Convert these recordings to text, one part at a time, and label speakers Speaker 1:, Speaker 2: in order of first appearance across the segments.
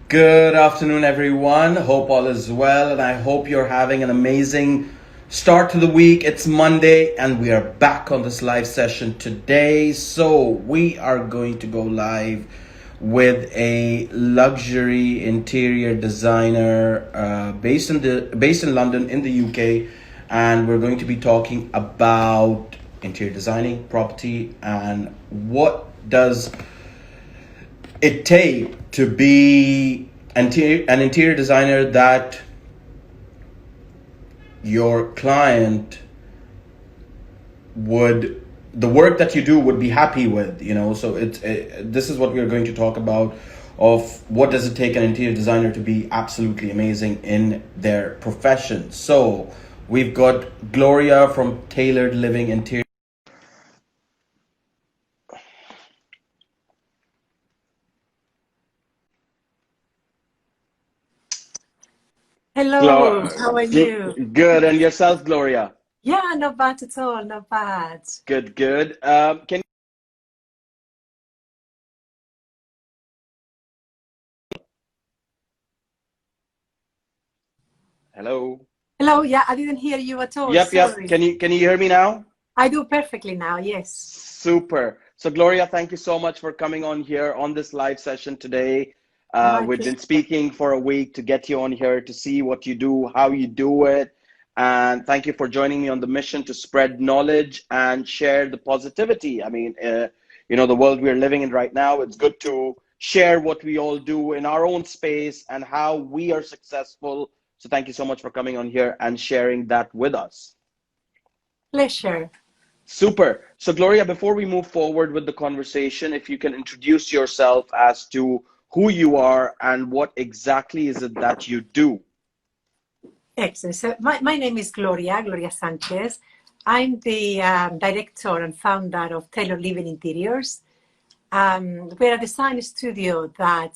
Speaker 1: Good afternoon, everyone. Hope all is well, and I hope you're having an amazing start to the week. It's Monday, and we are back on this live session today. So, we are going to go live with a luxury interior designer based in London, in the UK, and we're going to be talking about interior designing, property, and what does it take to be an interior designer that your client would, the work that you do would be happy with, so this is what we're going to talk about, of what does it take an interior designer to be absolutely amazing in their profession. So we've got Gloria from Tailored Living Interior.
Speaker 2: Hello, how are you?
Speaker 1: Good, and yourself, Gloria?
Speaker 2: Yeah, not bad at all, not bad.
Speaker 1: Good. Can Hello?
Speaker 2: Hello, yeah, I didn't hear you at all,
Speaker 1: Yep.
Speaker 2: sorry.
Speaker 1: Can you hear me now?
Speaker 2: I do perfectly now, yes.
Speaker 1: Super. So Gloria, thank you so much for coming on here on this live session today.
Speaker 2: My
Speaker 1: We've been
Speaker 2: pleasure.
Speaker 1: speaking for a week to get you on here to see what you do, how you do it. And thank you for joining me on the mission to spread knowledge and share the positivity. I mean, the world we're living in right now, it's good to share what we all do in our own space and how we are successful. So thank you so much for coming on here and sharing that with us.
Speaker 2: Pleasure.
Speaker 1: Super. So Gloria, before we move forward with the conversation, if you can introduce yourself as to who you are and what exactly is it that you do.
Speaker 2: Excellent. So my name is Gloria Sanchez. I'm the director and founder of Tailored Living Interiors. We're a design studio that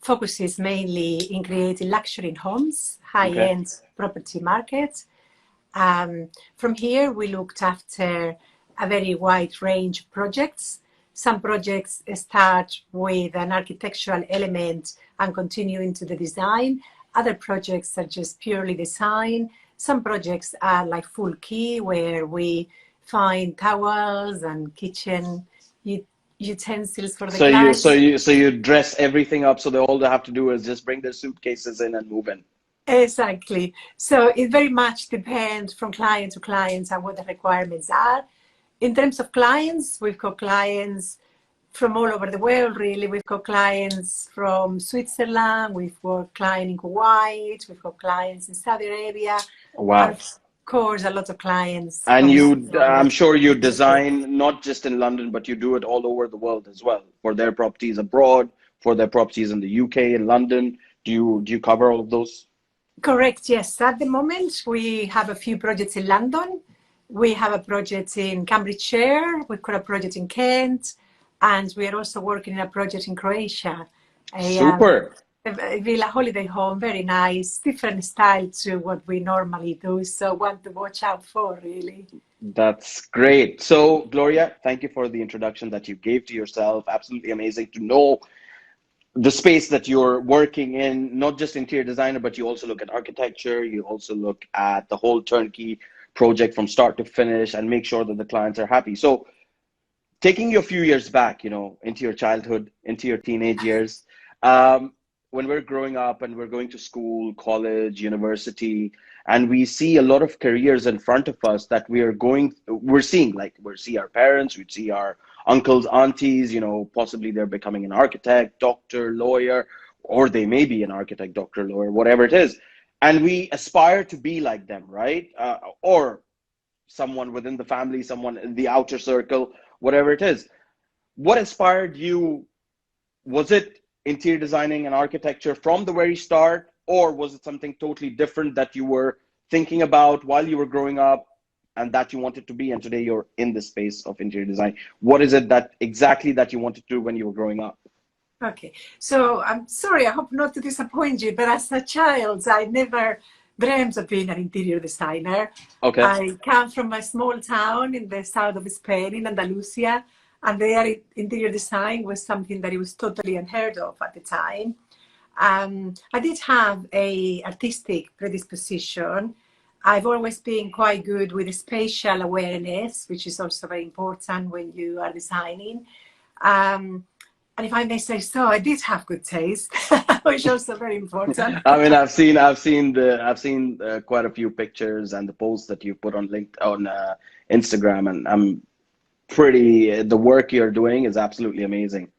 Speaker 2: focuses mainly in creating luxury homes, high-end property markets. From here, we looked after a very wide range of projects. Some projects start with an architectural element and continue into the design. Other projects are just purely design. Some projects are like full key, where we find towels and kitchen utensils for the clients.
Speaker 1: So you dress everything up, so all they have to do is just bring their suitcases in and move in.
Speaker 2: Exactly. So it very much depends from client to client and what the requirements are. In terms of clients, we've got clients from all over the world, really. We've got clients from Switzerland, we've got clients in Kuwait, we've got clients in Saudi Arabia.
Speaker 1: Wow.
Speaker 2: And of course, a lot of clients.
Speaker 1: And I'm sure you design not just in London, but you do it all over the world as well, for their properties abroad, for their properties in the UK, in London. Do you cover all of those?
Speaker 2: Correct, yes. At the moment, we have a few projects in London. We have a project in Cambridgeshire. We've got a project in Kent. And we are also working in a project in Croatia.
Speaker 1: Super.
Speaker 2: A villa holiday home, very nice, different style to what we normally do. So one to watch out for, really.
Speaker 1: That's great. So Gloria, thank you for the introduction that you gave to yourself. Absolutely amazing to know the space that you're working in, not just interior designer, but you also look at architecture. You also look at the whole turnkey project from start to finish and make sure that the clients are happy. So taking you a few years back, into your childhood, into your teenage years, when we're growing up and we're going to school, college, university, and we see a lot of careers in front of us that we're seeing, like we see our parents, we see our uncles, aunties, possibly they're becoming an architect, doctor, lawyer, or they may be an architect, doctor, lawyer, whatever it is. And we aspire to be like them, right? Or someone within the family, someone in the outer circle, whatever it is. What inspired you? Was it interior designing and architecture from the very start, or was it something totally different that you were thinking about while you were growing up and that you wanted to be, and today you're in the space of interior design? What is it that exactly that you wanted to do when you were growing up?
Speaker 2: Okay, so I'm sorry, I hope not to disappoint you, but as a child, I never dreamt of being an interior designer.
Speaker 1: Okay.
Speaker 2: I come from a small town in the south of Spain, in Andalusia, and their interior design was something that it was totally unheard of at the time. I did have a artistic predisposition. I've always been quite good with spatial awareness, which is also very important when you are designing. And if I may say so, I did have good taste, which is also very important.
Speaker 1: I mean, I've seen quite a few pictures and the posts that you put on Instagram, and I'm pretty. The work you're doing is absolutely amazing.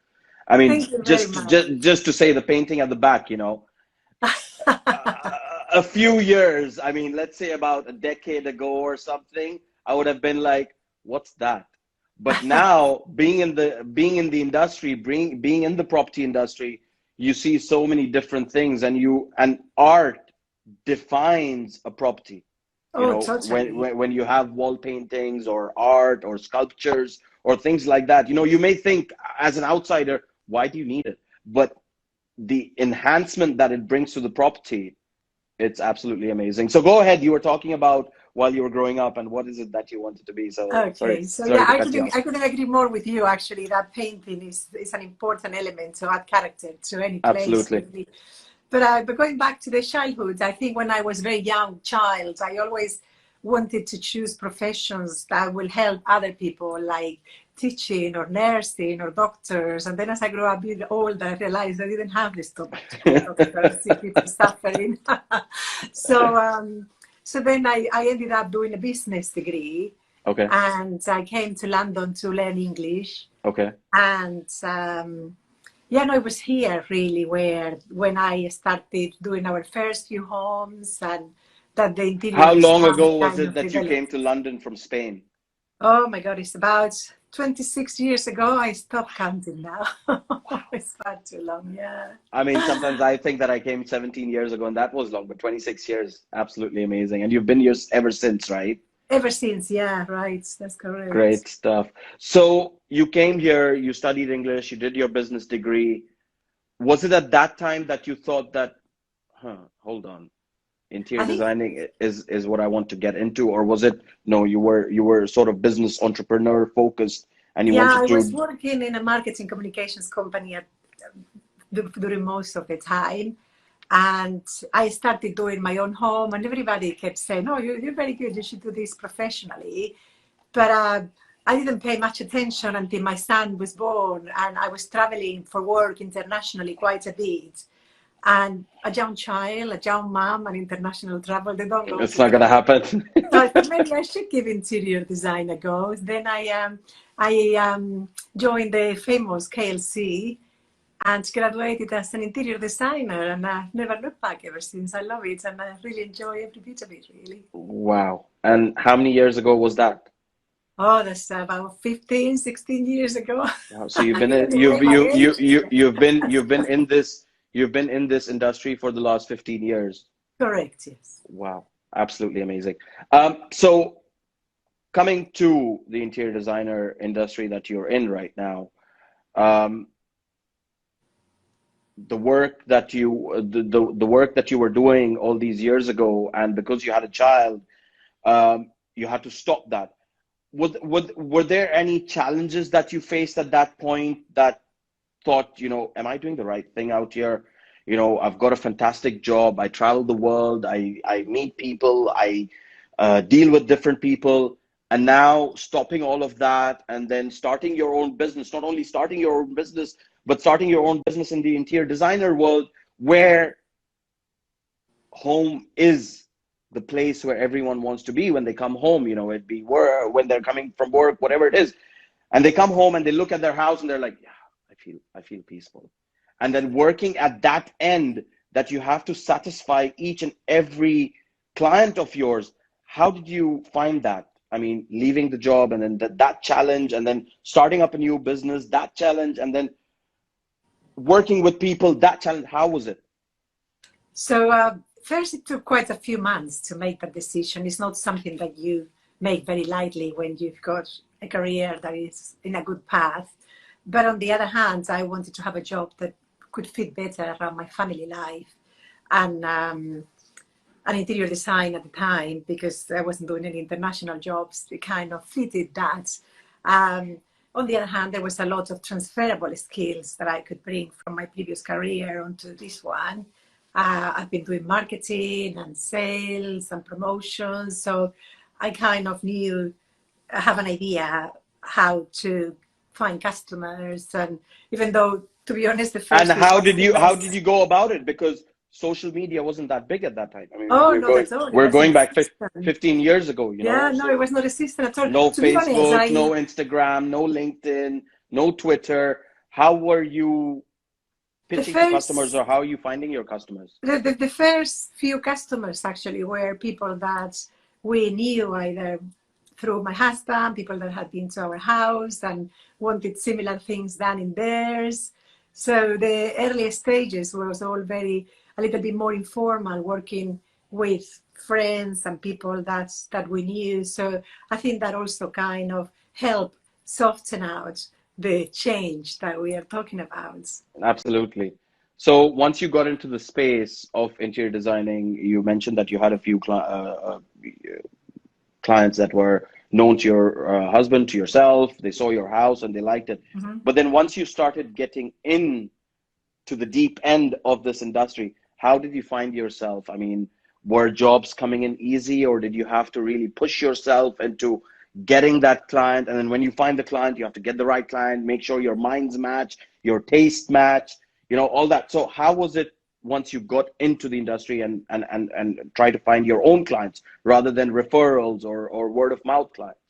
Speaker 1: I mean,
Speaker 2: Thank you very much.
Speaker 1: just to say the painting at the back, a few years, I mean, let's say about a decade ago or something, I would have been like, "What's that?" But now, being in the industry, being in the property industry, you see so many different things, and art defines a property.
Speaker 2: Oh, totally.
Speaker 1: When you have wall paintings or art or sculptures or things like that, you may think as an outsider, why do you need it? But the enhancement that it brings to the property, it's absolutely amazing. So go ahead. You were talking about while you were growing up, and what is it that you wanted to be? So
Speaker 2: Okay, so yeah,
Speaker 1: sorry to cut you off.
Speaker 2: I couldn't agree more with you actually, that painting is an important element to add character to any place,
Speaker 1: Absolutely.
Speaker 2: really. But going back to the childhood, I think when I was a very young child, I always wanted to choose professions that will help other people, like teaching or nursing or doctors. And then as I grew up a bit older, I realized I didn't have this stomach to be a doctor, simply to suffering. So, so then I ended up doing a business degree.
Speaker 1: Okay.
Speaker 2: And I came to London to learn English.
Speaker 1: Okay.
Speaker 2: And yeah, no, it was here really when I started doing our first few homes, and that the interior
Speaker 1: How long
Speaker 2: design
Speaker 1: ago was
Speaker 2: kind
Speaker 1: it
Speaker 2: of
Speaker 1: that you came
Speaker 2: developed.
Speaker 1: to London from Spain?
Speaker 2: Oh my God, it's about 26 years ago. I stopped counting now. It's far too long, yeah.
Speaker 1: I mean, sometimes I think that I came 17 years ago, and that was long, but 26 years, absolutely amazing. And you've been here ever since, right?
Speaker 2: Ever since, yeah, right. That's correct.
Speaker 1: Great stuff. So you came here, you studied English, you did your business degree. Was it at that time that you thought that, hold on, interior
Speaker 2: I think,
Speaker 1: designing is what I want to get into, or was it no, you were sort of business entrepreneur focused and you
Speaker 2: yeah,
Speaker 1: wanted
Speaker 2: I was
Speaker 1: to.
Speaker 2: working in a marketing communications company during most of the time. And I started doing my own home, and everybody kept saying, "Oh, you're very good. You should do this professionally." But I didn't pay much attention until my son was born, and I was traveling for work internationally quite a bit. And a young child, a young mom, and international travel, they don't go
Speaker 1: It's not gonna
Speaker 2: together.
Speaker 1: happen.
Speaker 2: So I thought maybe I should give interior design a go. Then I joined the famous KLC and graduated as an interior designer, and I've never looked back ever since. I love it, and I really enjoy every bit of it, really.
Speaker 1: Wow. And how many years ago was that?
Speaker 2: Oh, that's about 15, 16 years ago.
Speaker 1: Wow. So you've
Speaker 2: I
Speaker 1: been
Speaker 2: didn't
Speaker 1: in,
Speaker 2: want to say
Speaker 1: you've
Speaker 2: my
Speaker 1: you you
Speaker 2: age.
Speaker 1: you you've been in this industry for the last 15 years.
Speaker 2: Correct, yes.
Speaker 1: Wow. Absolutely amazing. So coming to the interior designer industry that you're in right now, um, the work that you were doing all these years ago, and because you had a child, you had to stop that. Were there any challenges that you faced at that point that thought, am I doing the right thing out here? I've got a fantastic job. I travel the world. I meet people. I deal with different people. And now stopping all of that and then starting your own business, not only starting your own business, but starting your own business in the interior designer world, where home is the place where everyone wants to be when they come home, it'd be work, when they're coming from work, whatever it is. And they come home and they look at their house and they're like, yeah, I feel peaceful. And then working at that end, that you have to satisfy each and every client of yours. How did you find that? I mean, leaving the job and then that challenge, and then starting up a new business, that challenge, and then working with people, that challenge. How was it?
Speaker 2: So first, it took quite a few months to make that decision. It's not something that you make very lightly when you've got a career that is in a good path. But on the other hand, I wanted to have a job that could fit better around my family life, and interior design at the time, because I wasn't doing any international jobs. It kind of fitted that. Um, on the other hand, there was a lot of transferable skills that I could bring from my previous career onto this one. I've been doing marketing and sales and promotions, so I kind of have an idea how to find customers. And even though, to be honest, the
Speaker 1: And
Speaker 2: first few
Speaker 1: how did
Speaker 2: customers,
Speaker 1: you go about it? Because social media wasn't that big at that time. I mean,
Speaker 2: oh, not at all. It
Speaker 1: we're
Speaker 2: wasn't
Speaker 1: going
Speaker 2: a
Speaker 1: back
Speaker 2: system.
Speaker 1: 15 years ago, you
Speaker 2: Yeah,
Speaker 1: know.
Speaker 2: no, it
Speaker 1: So
Speaker 2: was not a system at all.
Speaker 1: no
Speaker 2: To be honest,
Speaker 1: Facebook, no Instagram, no LinkedIn, no Twitter. How were you
Speaker 2: the
Speaker 1: pitching to customers,
Speaker 2: first
Speaker 1: or how are you finding your customers?
Speaker 2: the first few customers actually were people that we knew either through my husband, people that had been to our house and wanted similar things done in theirs. So the early stages was all a little bit more informal, working with friends and people that we knew. So I think that also kind of helped soften out the change that we are talking about.
Speaker 1: Absolutely. So once you got into the space of interior designing, you mentioned that you had a few clients that were known to your husband, to yourself. They saw your house and they liked it.
Speaker 2: Mm-hmm.
Speaker 1: But then once you started getting in to the deep end of this industry, how did you find yourself? I mean, were jobs coming in easy, or did you have to really push yourself into getting that client? And then when you find the client, you have to get the right client, make sure your minds match, your taste match, you know, all that. So how was it once you got into the industry and try to find your own clients rather than referrals or word of mouth clients?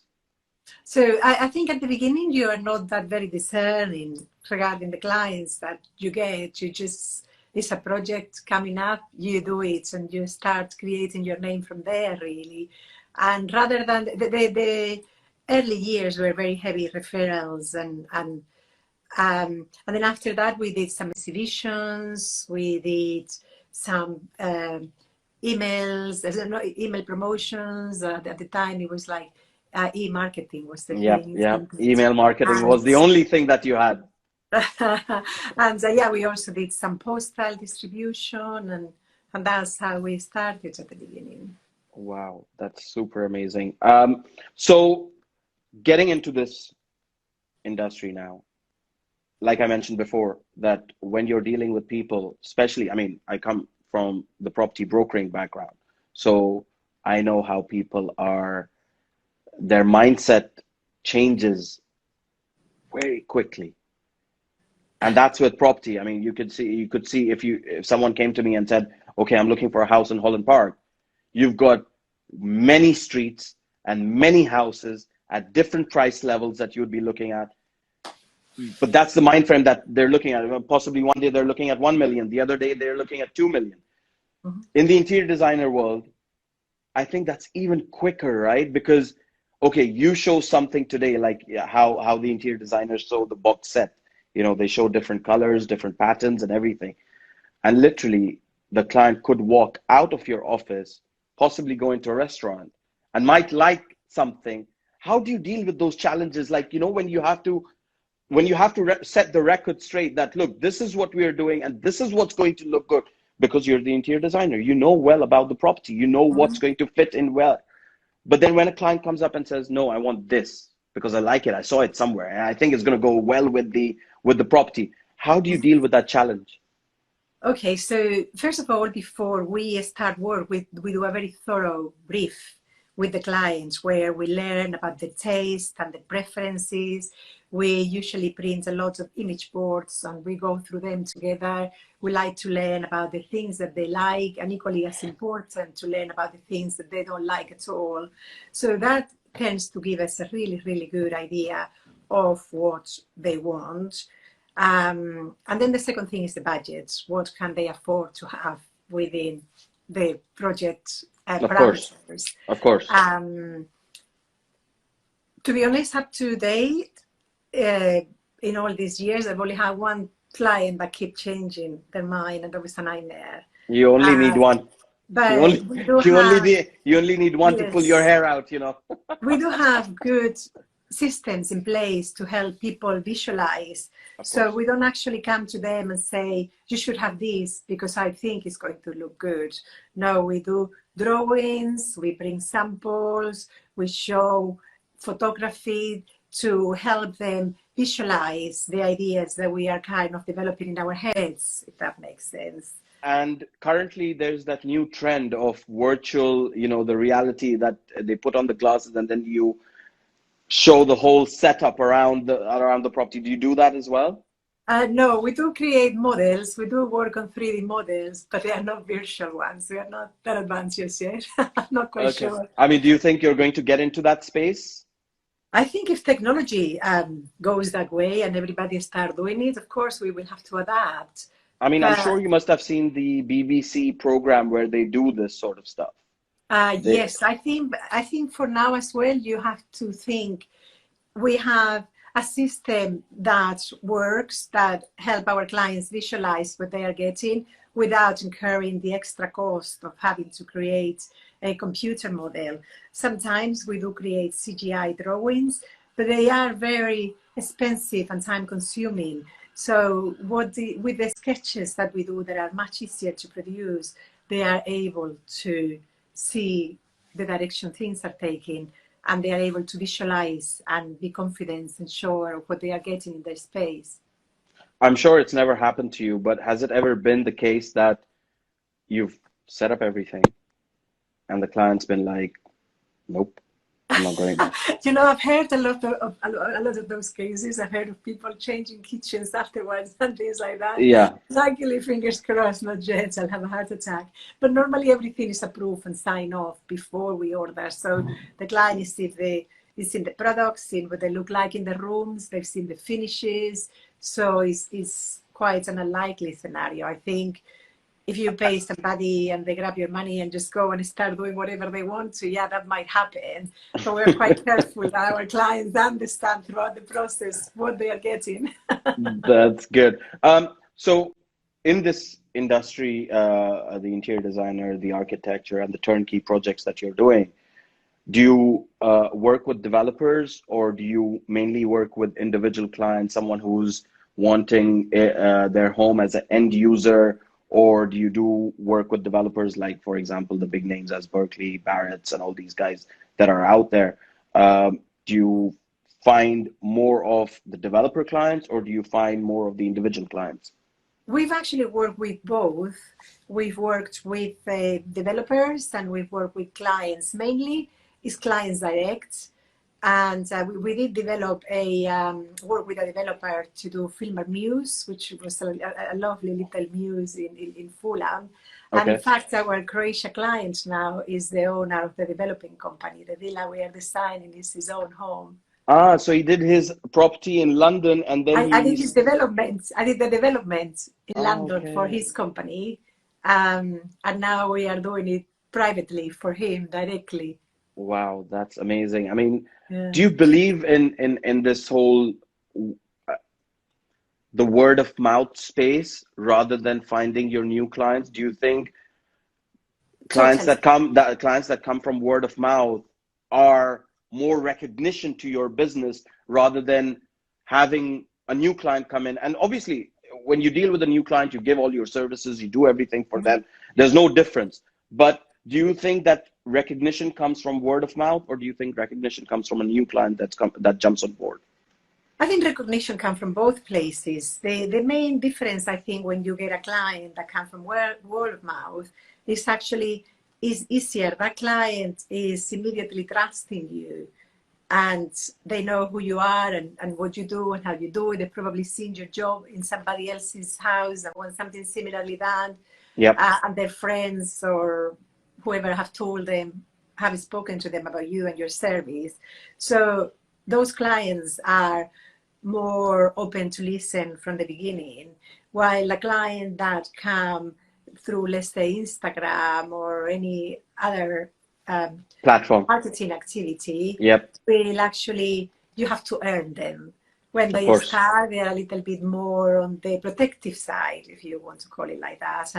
Speaker 2: So I think at the beginning you are not that very discerning regarding the clients that you get. You just, it's a project coming up, you do it and you start creating your name from there, really. And rather than the early years were very heavy referrals and then after that we did some exhibitions, we did some emails, email promotions. At the time it was like e-marketing was the
Speaker 1: Yeah,
Speaker 2: thing.
Speaker 1: yeah. Email marketing was the only thing that you had.
Speaker 2: And yeah, we also did some postal distribution, and that's how we started at the beginning.
Speaker 1: Wow, that's super amazing. So getting into this industry now, like I mentioned before, that when you're dealing with people, especially, I mean, I come from the property brokering background, so I know how people are, their mindset changes very quickly. And that's with property. I mean, you could see if someone came to me and said, okay, I'm looking for a house in Holland Park, you've got many streets and many houses at different price levels that you would be looking at. But that's the mind frame that they're looking at. Possibly one day they're looking at 1 million, the other day they're looking at 2 million. Mm-hmm. In the interior designer world, I think that's even quicker, right? Because, okay, you show something today, like how the interior designers show the box set. You know, they show different colors, different patterns and everything. And literally, the client could walk out of your office, possibly go into a restaurant, and might like something. How do you deal with those challenges? Like, you know, when you have to set the record straight that, look, this is what we are doing and this is what's going to look good, because you're the interior designer. You know well about the property. You know what's going to fit in well. But then when a client comes up and says, no, I want this because I like it, I saw it somewhere, and I think it's going to go well with the property. How do you deal with that challenge?
Speaker 2: Okay, so first of all, before we start work, we do a very thorough brief with the clients where we learn about the taste and the preferences. We usually print a lot of image boards and we go through them together. We like to learn about the things that they like, and equally as important to learn about the things that they don't like at all. So that tends to give us a really, really good idea of what they want. And then the second thing is the budget. What can they afford to have within the project parameters?
Speaker 1: Of course.
Speaker 2: To be honest, up to date, in all these years, I've only had one client that kept changing their mind, and that was a nightmare.
Speaker 1: You only need one.
Speaker 2: But
Speaker 1: you only need one, yes, to pull your hair out, you know.
Speaker 2: We do have good systems in place to help people visualize. So we don't actually come to them and say, you should have this because I think it's going to look good. No, we do drawings, we bring samples, we show photography, to help them visualize the ideas that we are kind of developing in our heads, if that makes sense.
Speaker 1: And currently there's that new trend of virtual, the reality that they put on the glasses and then you show the whole setup around the property. Do you do that as well?
Speaker 2: No, we do create models. We do work on 3D models, but they are not virtual ones. We are not that advanced just yet. I'm not quite
Speaker 1: Okay.
Speaker 2: sure.
Speaker 1: I mean, do you think you're going to get into that space?
Speaker 2: I think if technology goes that way and everybody start doing it, of course we will have to adapt.
Speaker 1: I mean, I'm
Speaker 2: But
Speaker 1: sure you must have seen the BBC program where they do this sort of stuff. They,
Speaker 2: yes, I think for now as well, you have to think we have a system that works, that help our clients visualize what they are getting without incurring the extra cost of having to create a computer model. Sometimes we do create CGI drawings, but they are very expensive and time consuming. So with the sketches that we do that are much easier to produce, they are able to see the direction things are taking, and they are able to visualize and be confident and sure of what they are getting in their space.
Speaker 1: I'm sure it's never happened to you, but has it ever been the case that you've set up everything and the client's been like, nope, I'm not going.
Speaker 2: I've heard a lot of those cases. I've heard of people changing kitchens afterwards and things like that.
Speaker 1: Yeah.
Speaker 2: Luckily, fingers crossed, not yet. I'll have a heart attack. But normally everything is approved and signed off before we order. So the client is seen the products, seen what they look like in the rooms, they've seen the finishes. So it's quite an unlikely scenario. I think if you pay somebody and they grab your money and just go and start doing whatever they want to, yeah, that might happen. But we're quite careful that our clients understand throughout the process what they are getting.
Speaker 1: That's good. So in this industry, the interior designer, the architecture, and the turnkey projects that you're doing, do you work with developers or do you mainly work with individual clients, someone who's wanting their home as an end user, or do you do work with developers like, for example, the big names as Berkeley, Barrett's, and all these guys that are out there? Do you find more of the developer clients or do you find more of the individual clients?
Speaker 2: We've actually worked with both. We've worked with developers and we've worked with clients. Mainly is clients direct. And we did develop work with a developer to do Filmer Muse, which was a lovely little muse in Fulham. And in
Speaker 1: Okay.
Speaker 2: fact, our Croatia client now is the owner of the developing company. The villa we are designing is his own home.
Speaker 1: Ah, so he did his property in London and then
Speaker 2: I did his
Speaker 1: he's.
Speaker 2: development. I did the development in
Speaker 1: Oh,
Speaker 2: London for
Speaker 1: okay.
Speaker 2: his company. And now we are doing it privately for him directly.
Speaker 1: Wow, that's amazing. I mean,
Speaker 2: Yeah.
Speaker 1: do you believe in this whole uh, the word of mouth space rather than finding your new clients? Do you think
Speaker 2: Totally.
Speaker 1: clients that come from word of mouth are more recognition to your business rather than having a new client come in? And obviously, when you deal with a new client, you give all your services, you do everything for them. There's no difference. But do you think that recognition comes from word of mouth, or do you think recognition comes from a new client that jumps on board?
Speaker 2: I think recognition comes from both places. The main difference, I think, when you get a client that comes from word of mouth is easier. That client is immediately trusting you and they know who you are and what you do and how you do it. They've probably seen your job in somebody else's house and want something similarly done.
Speaker 1: Yep.
Speaker 2: And their friends or whoever have spoken to them about you and your service. So those clients are more open to listen from the beginning, while a client that come through, let's say, Instagram or any other
Speaker 1: Platform.
Speaker 2: marketing activity,
Speaker 1: Yep.
Speaker 2: will actually, you have to earn them. When
Speaker 1: Of
Speaker 2: they
Speaker 1: course.
Speaker 2: start, they're a little bit more on the protective side, if you want to call it like that.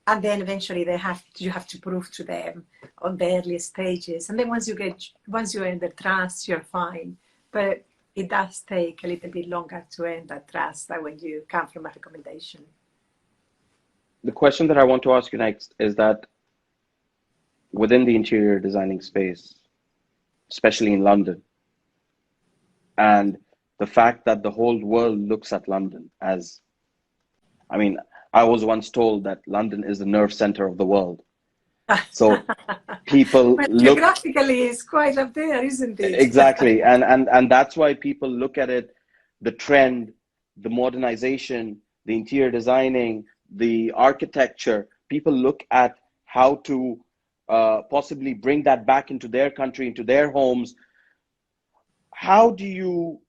Speaker 2: And then eventually you have to prove to them on the early stages. And then once you earn their trust, you're fine. But it does take a little bit longer to earn that trust than when you come from a recommendation.
Speaker 1: The question that I want to ask you next is that within the interior designing space, especially in London, And the fact that the whole world looks at London as, I mean, I was once told that London is the nerve center of the world. So people
Speaker 2: But
Speaker 1: look,
Speaker 2: geographically, it's quite up there, isn't it?
Speaker 1: exactly, and that's why people look at it, the trend, the modernization, the interior designing, the architecture. People look at how to possibly bring that back into their country, into their homes. How do you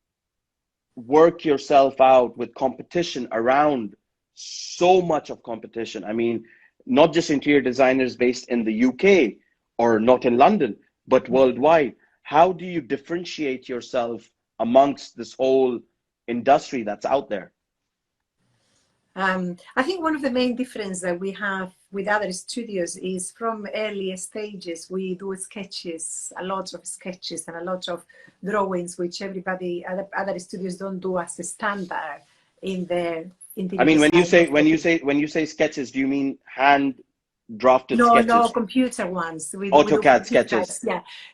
Speaker 1: work yourself out with competition around so much of competition? I mean, not just interior designers based in the UK or not in London, but worldwide. How do you differentiate yourself amongst this whole industry that's out there?
Speaker 2: I think one of the main differences that we have with other studios is from early stages, we do sketches, a lot of sketches and a lot of drawings, which other studios don't do as a standard in their
Speaker 1: I
Speaker 2: interior
Speaker 1: mean,
Speaker 2: design.
Speaker 1: when you say sketches, do you mean hand drafted
Speaker 2: No,
Speaker 1: sketches,
Speaker 2: computer ones. We do
Speaker 1: AutoCAD
Speaker 2: computer,
Speaker 1: sketches?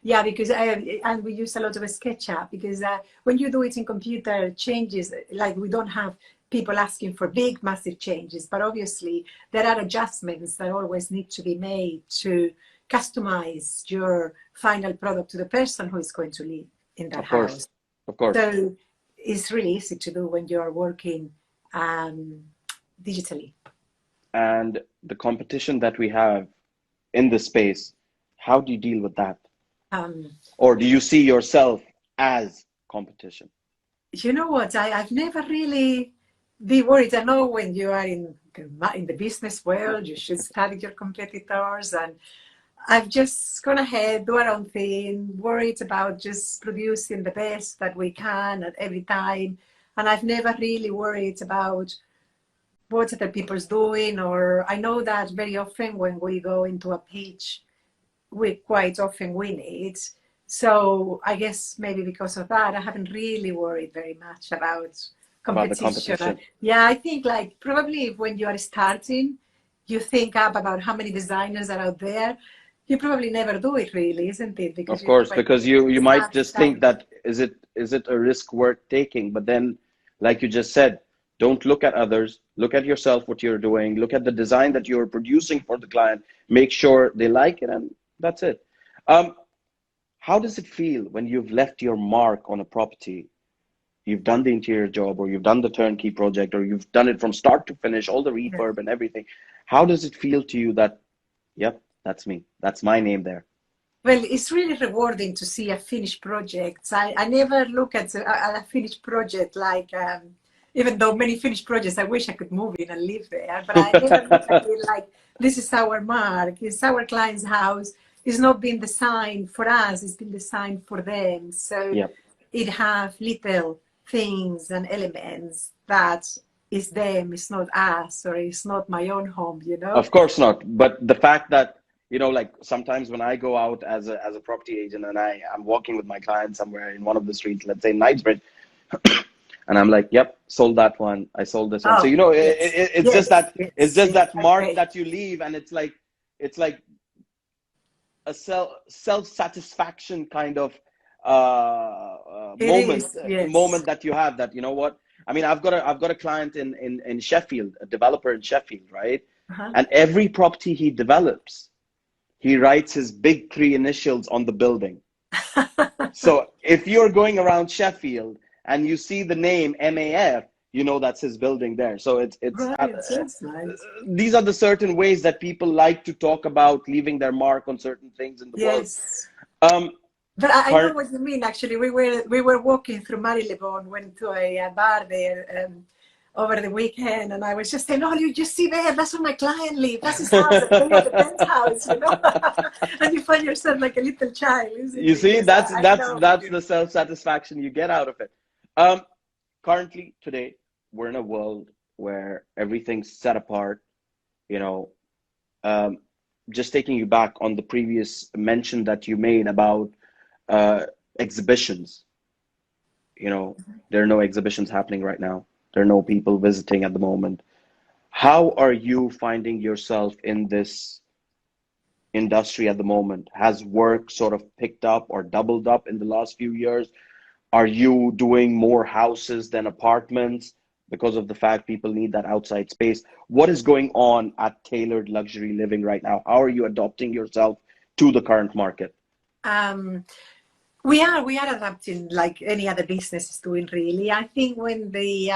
Speaker 2: yeah, because and we use a lot of SketchUp because when you do it in computer changes, like we don't have people asking for big, massive changes, but obviously there are adjustments that always need to be made to customize your final product to the person who is going to live in that
Speaker 1: Of course,
Speaker 2: house.
Speaker 1: of course.
Speaker 2: So it's really easy to do when you are working digitally.
Speaker 1: And the competition that we have in this space, how do you deal with that?
Speaker 2: Um,
Speaker 1: Or do you see yourself as competition?
Speaker 2: you know what? I've never really been worried. I know when you are in the business world, you should study your competitors. And I've just gone ahead, do our own thing, worried about just producing the best that we can at every time. And I've never really worried about what other people's doing. Or I know that very often when we go into a pitch, we quite often win it. So I guess maybe because of that, I haven't really worried very much about
Speaker 1: The
Speaker 2: competition.
Speaker 1: competition?
Speaker 2: Yeah, I think like probably when you are starting, you think up about how many designers are out there. You probably never do it really, isn't it? Because
Speaker 1: Of
Speaker 2: you know
Speaker 1: course,
Speaker 2: when
Speaker 1: because you
Speaker 2: it's
Speaker 1: might
Speaker 2: not
Speaker 1: just think
Speaker 2: done.
Speaker 1: that is it a risk worth taking? But then, like you just said, don't look at others, look at yourself, what you're doing, look at the design that you're producing for the client, make sure they like it, and that's it. Um, how does it feel when you've left your mark on a property? You've done the interior job, or you've done the turnkey project, or you've done it from start to finish, all the refurb and everything. How does it feel to you that, yep, that's me, that's my name there?
Speaker 2: Well, it's really rewarding to see a finished project. I never look at a finished project like, even though many finished projects, I wish I could move in and live there, but I never look at it like this is our mark, it's our client's house. It's not been designed for us, it's been designed for them. So
Speaker 1: Yep.
Speaker 2: it have little things and elements that is them, it's not us, or it's not my own home, you know?
Speaker 1: Of course not. But the fact that, like sometimes when I go out as a property agent and I'm walking with my client somewhere in one of the streets, let's say Knightsbridge, and I'm like, yep, sold that one. I sold this one. So,
Speaker 2: Oh, yes,
Speaker 1: it's just
Speaker 2: yes,
Speaker 1: that, it's
Speaker 2: yes,
Speaker 1: just
Speaker 2: it's
Speaker 1: that mark
Speaker 2: okay.
Speaker 1: that you leave. And it's like a self-satisfaction kind of
Speaker 2: It is, yes.
Speaker 1: moment that you have, that, you know what, I mean, I've got a client in Sheffield, a developer in Sheffield, right?
Speaker 2: Uh-huh.
Speaker 1: And every property he develops, he writes his big three initials on the building. So if you're going around Sheffield and you see the name MAF, that's his building there. So it's
Speaker 2: Right, that's nice.
Speaker 1: these are the certain ways that people like to talk about leaving their mark on certain things in the world.
Speaker 2: Yes.
Speaker 1: Um,
Speaker 2: But I know
Speaker 1: current,
Speaker 2: what you mean. Actually, we were walking through Marylebone, went to a bar there over the weekend, and I was just saying, "Oh, you just see there? That's where my client lives. That's his house. And they have the penthouse, you know." And you find yourself like a little child, isn't
Speaker 1: you
Speaker 2: it?
Speaker 1: see,
Speaker 2: Yes,
Speaker 1: that's
Speaker 2: I
Speaker 1: that's
Speaker 2: know.
Speaker 1: that's the self-satisfaction you get out of it. Um, Currently, today, we're in a world where everything's set apart. You know, um, just taking you back on the previous mention that you made about uh, exhibitions. There are no exhibitions happening right now. There are no people visiting at the moment. How are you finding yourself in this industry at the moment? Has work sort of picked up or doubled up in the last few years? Are you doing more houses than apartments because of the fact people need that outside space? What is going on at Tailored Luxury Living right now? How are you adopting yourself to the current market?
Speaker 2: Um, we are adapting like any other business is doing, really. I think when the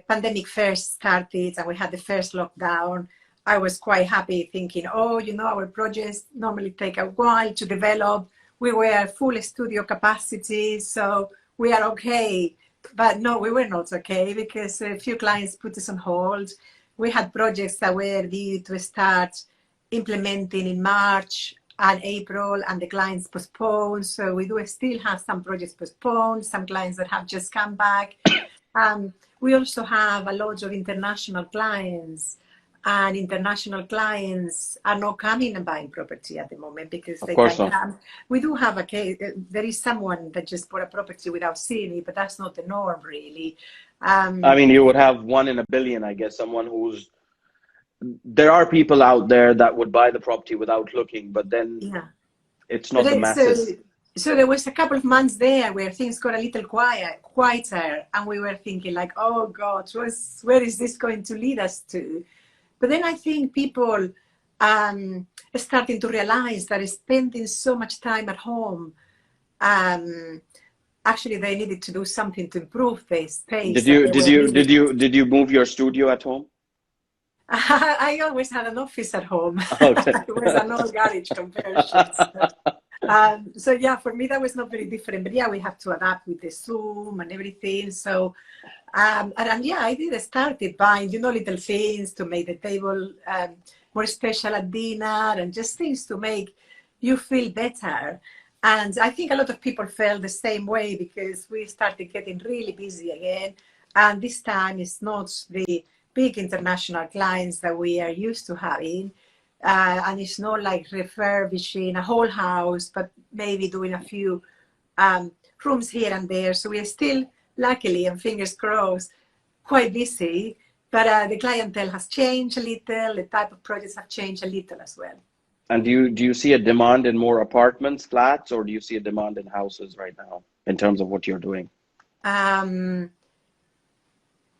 Speaker 2: pandemic first started and we had the first lockdown, I was quite happy thinking, oh, our projects normally take a while to develop. We were full studio capacity, so we are okay. But no, we were not okay because a few clients put us on hold. We had projects that were due to start implementing in March and April, and the clients postponed. So we do still have some projects postponed, some clients that have just come back. We also have a lot of international clients, and international clients are not coming and buying property at the moment because
Speaker 1: Of
Speaker 2: they
Speaker 1: course
Speaker 2: can
Speaker 1: not.
Speaker 2: come. We do have a case, there is someone that just bought a property without seeing it, but that's not the norm, really.
Speaker 1: I mean, you would have one in a billion, I guess, someone who's, there are people out there that would buy the property without looking, but then
Speaker 2: Yeah.
Speaker 1: it's
Speaker 2: But
Speaker 1: not the masses.
Speaker 2: so there was a couple of months there where things got a little quieter, and we were thinking like, oh God, where is this going to lead us to? But then I think people are starting to realize that spending so much time at home, actually they needed to do something to improve their space
Speaker 1: Did
Speaker 2: that
Speaker 1: you
Speaker 2: they
Speaker 1: did
Speaker 2: were
Speaker 1: you
Speaker 2: living.
Speaker 1: did you did you move your studio at home?
Speaker 2: I always had an office at home.
Speaker 1: Okay.
Speaker 2: It was an old garage conversion. So yeah, for me that was not very different. But yeah, we have to adapt with the Zoom and everything. So and yeah, I did started buying, little things to make the table more special at dinner, and just things to make you feel better. And I think a lot of people felt the same way because we started getting really busy again. And this time it's not the big international clients that we are used to having. And it's not like refurbishing a whole house, but maybe doing a few rooms here and there. So we are still, luckily, and fingers crossed, quite busy. But the clientele has changed a little. The type of projects have changed a little as well.
Speaker 1: And do you see a demand in more apartments, flats, or do you see a demand in houses right now in terms of what you're doing?
Speaker 2: Um,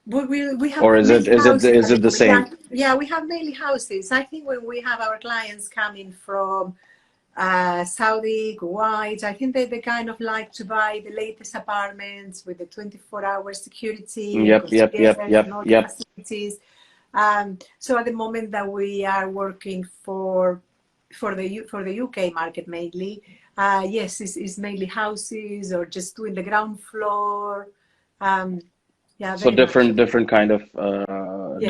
Speaker 2: we have
Speaker 1: Or is it
Speaker 2: mainly
Speaker 1: is it
Speaker 2: houses
Speaker 1: is
Speaker 2: at the
Speaker 1: it the
Speaker 2: moment. Yeah,
Speaker 1: same?
Speaker 2: yeah, we have mainly houses. I think when we have our clients coming from Saudi, Kuwait, I think they kind of like to buy the latest apartments with the 24-hour security and
Speaker 1: Yep, yep, yep,
Speaker 2: concierge and
Speaker 1: yep,
Speaker 2: all the
Speaker 1: yep.
Speaker 2: facilities. So at the moment that we are working for the UK market mainly, yes, it's mainly houses or just doing the ground floor. Um, yeah,
Speaker 1: So
Speaker 2: very much.
Speaker 1: different kind of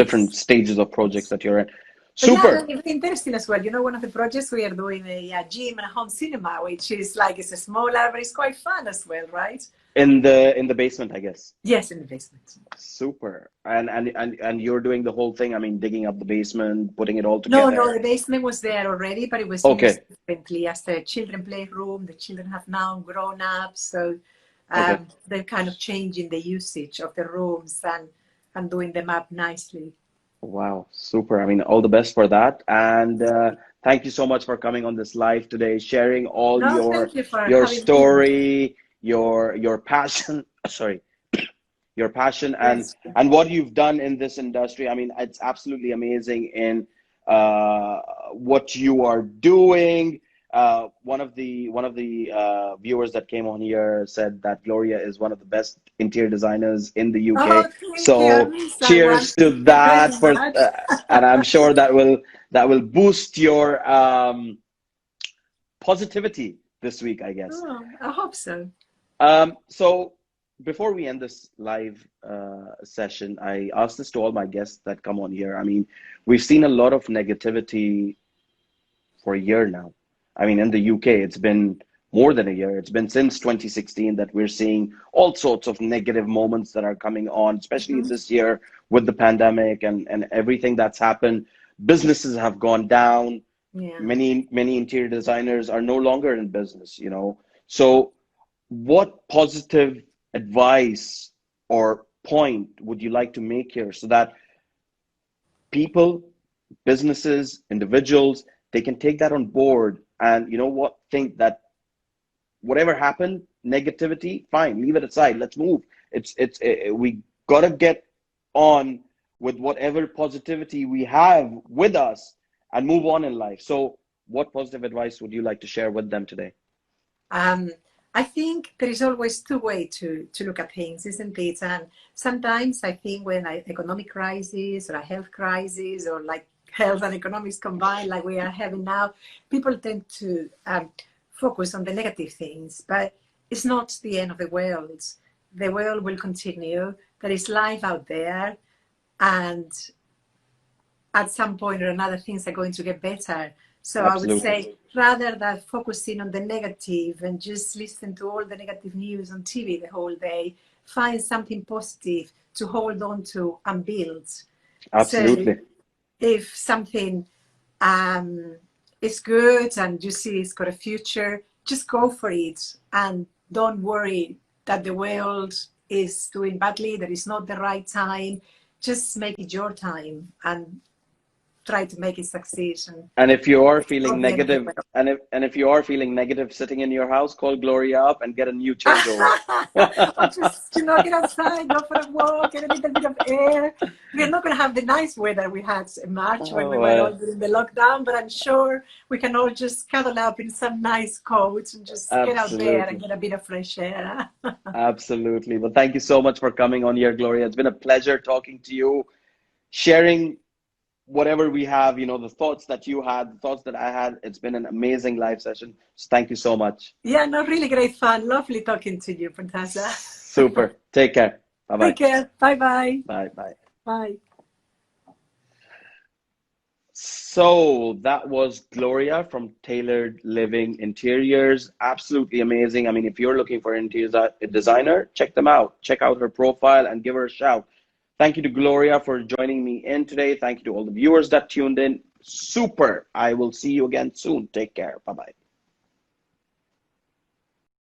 Speaker 1: different
Speaker 2: Yes.
Speaker 1: stages of projects
Speaker 2: Yes.
Speaker 1: that you're in.
Speaker 2: But yeah,
Speaker 1: Super.
Speaker 2: very interesting as well. One of the projects we are doing a gym and a home cinema, which is like it's a smaller, but it's quite fun as well, right?
Speaker 1: In the basement, I guess.
Speaker 2: Yes, in the basement.
Speaker 1: Super. And you're doing the whole thing. I mean, digging up the basement, putting it all
Speaker 2: No, no,
Speaker 1: together.
Speaker 2: the basement was there already, but it was used
Speaker 1: Okay.
Speaker 2: differently as a children playroom. The children have now grown up, so
Speaker 1: Okay.
Speaker 2: they're kind of changing the usage of the rooms and doing them up nicely.
Speaker 1: Wow, super. I mean, all the best for that. And thank you so much for coming on this live today, sharing all
Speaker 2: No,
Speaker 1: your
Speaker 2: thank you for
Speaker 1: your
Speaker 2: having me.
Speaker 1: story, your passion, sorry, your passion
Speaker 2: Yes.
Speaker 1: and what you've done in this industry. I mean, it's absolutely amazing in what you are doing. One of the viewers that came on here said that Gloria is one of the best interior designers in the UK.
Speaker 2: Oh, thank you. I
Speaker 1: So
Speaker 2: miss that one.
Speaker 1: cheers to
Speaker 2: Thank you
Speaker 1: that
Speaker 2: very
Speaker 1: for
Speaker 2: much.
Speaker 1: and I'm sure that will boost your positivity this week, I guess.
Speaker 2: Oh, I hope so.
Speaker 1: So before we end this live session, I ask this to all my guests that come on here. I mean, we've seen a lot of negativity for a year now. I mean, in the UK, it's been more than a year. It's been since 2016 that we're seeing all sorts of negative moments that are coming on, especially
Speaker 2: Mhm.
Speaker 1: this year with the pandemic and everything that's happened. Businesses have gone down.
Speaker 2: Yeah.
Speaker 1: Many interior designers are no longer in business. So what positive advice or point would you like to make here so that people, businesses, individuals, they can take that on board and you know what, think that whatever happened, negativity, fine, leave it aside. Let's move. We gotta get on with whatever positivity we have with us and move on in life. So what positive advice would you like to share with them today?
Speaker 2: I think there is always two ways to look at things, isn't it? And sometimes I think when an economic crisis or a health crisis or like health and economics combined like we are having now, people tend to focus on the negative things, but it's not the end of the world. The world will continue. There is life out there, and at some point or another, things are going to get better. So I would
Speaker 1: Absolutely.
Speaker 2: say rather than focusing on the negative and just listen to all the negative news on TV the whole day, find something positive to hold on to and build.
Speaker 1: Absolutely.
Speaker 2: So if something is good and you see it's got a future, just go for it and don't worry that the world is doing badly, that it's not the right time. Just make it your time and try to make it succeed.
Speaker 1: And if you are feeling
Speaker 2: Not the end of the
Speaker 1: negative, and if you are feeling negative sitting in your house, call Gloria up and get a new changeover.
Speaker 2: or just, get outside, go for a walk, get a little bit of air. We're not going to have the nice weather we had in March when we were all during the lockdown, but I'm sure we can all just cuddle up in some nice coats and just get out there and get a bit of fresh air.
Speaker 1: Absolutely. Well, thank you so much for coming on here, Gloria. It's been a pleasure talking to you, sharing whatever we have, the thoughts that you had, the thoughts that I had. It's been an amazing live session. So thank you so much.
Speaker 2: Yeah, no, really great fun. Lovely talking to you, Pantasa.
Speaker 1: Super. Take care. Bye-bye.
Speaker 2: Take care. Bye-bye.
Speaker 1: Bye-bye.
Speaker 2: Bye.
Speaker 1: So that was Gloria from Tailored Living Interiors. Absolutely amazing. I mean, if you're looking for an interior designer, check them out. Check out her profile and give her a shout. Thank you to Gloria for joining me in today. Thank you to all the viewers that tuned in. Super. I will see you again soon. Take care. Bye-bye.